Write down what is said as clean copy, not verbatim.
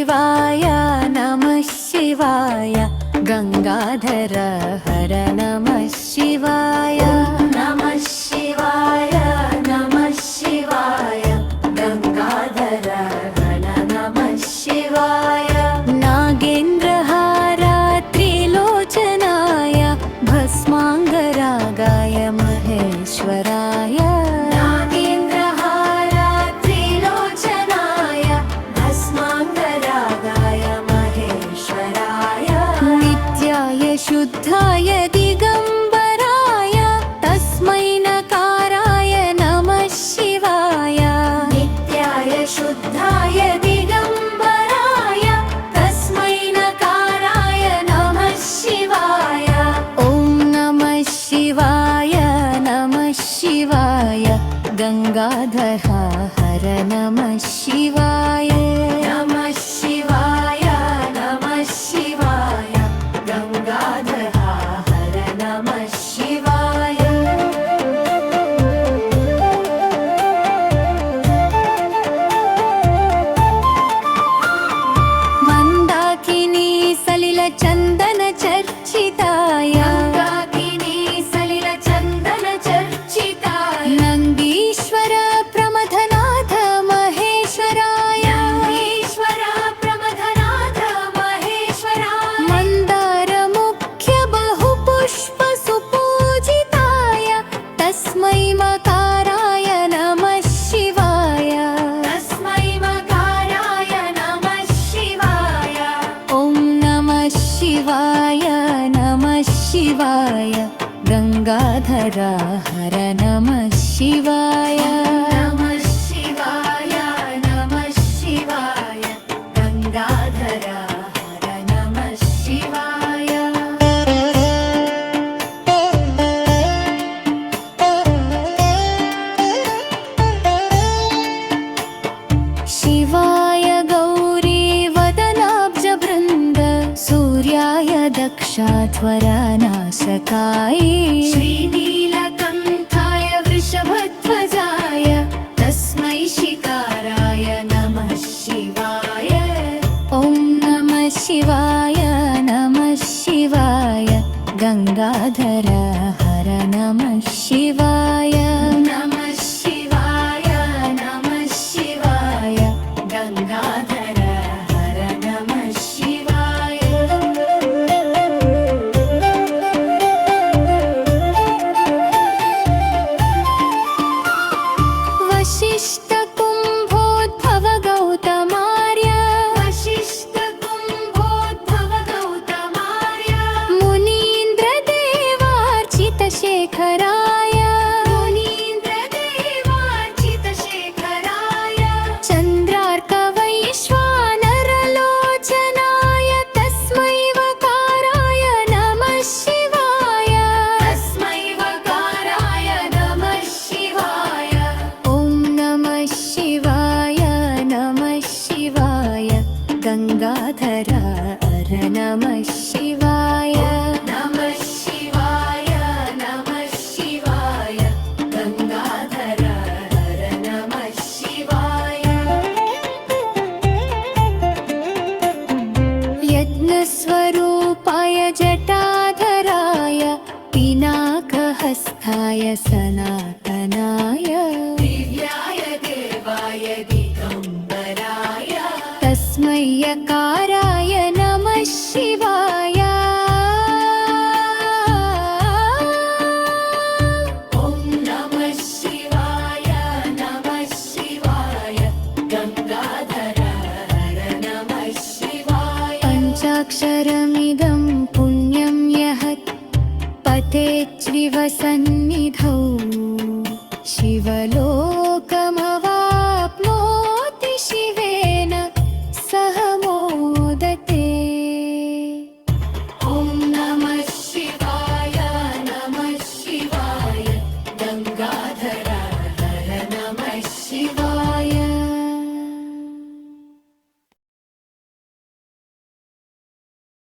शिवाय नमः शिवाय गंगाधर हर नमः शिवाय नमः शिवाय नमः शिवाय गंगाधर हर नमः शिवाय नागेन्द्रहार त्रिलोचनाय भस्मांगरागाय महेश्वराय शुद्धाय दिगंबराय तस्मै नकाराय नमः शिवाय नित्याय शुद्धाय दिगंबराय तस्मै नकाराय नमः शिवाय ॐ नमः शिवाय गंगाधर हर नमः शिवाय नमः शिवाय नमः शिवाय गंगाधर हर नमः शिवाय मंदाकिनी सलिल चंदन चर्चिताय नंदीश्वर प्रमथनाथ महेश्वराय मंदार मुख्य बहुपुष्प सुपूजिताय तस्मै मकाराय नमः शिवाय ॐ नमः शिवाय गंगाधर हर नमः शिवाय नमः शिवाय गंगाधर हर नमः शिवाय शिवाय गौरी वदनाब्ज वृंद सूर्याय दक्षाध्वरनाशकाय श्रीनीलकंठाय वृषभध्वजाय तस्मै शिकाराय नमः शिवाय ॐ नमः शिवाय गंगाधर हर नमः शिवाय नमः शिवाय गंगाधर हर नमः शिवाय वशिष्ठ कुंभोद्भव गौतमार्य मुनीन्द्र देवार्चित शेखराय चंद्रार्क वैश्वानरलोचनाय तस्मै वकाराय नमः शिवाय ॐ नमः शिवाय गंगाधर हर नमः शिवाय नमः शिवाय गंगाधर हर नमः शिवाय यज्ञस्वरूपाय जटाधराय पिनाकहस्ताय सनातनाय दिव्याय देवाय दिगंबराय तस्मै यकाराय नमः शिवाय ॐ नमः शिवाय गंगाधर हर नमः शिवाय पञ्चाक्षरमिदं पुण्यं यः पतेच्छ्रिवसन्निधौ शिवलो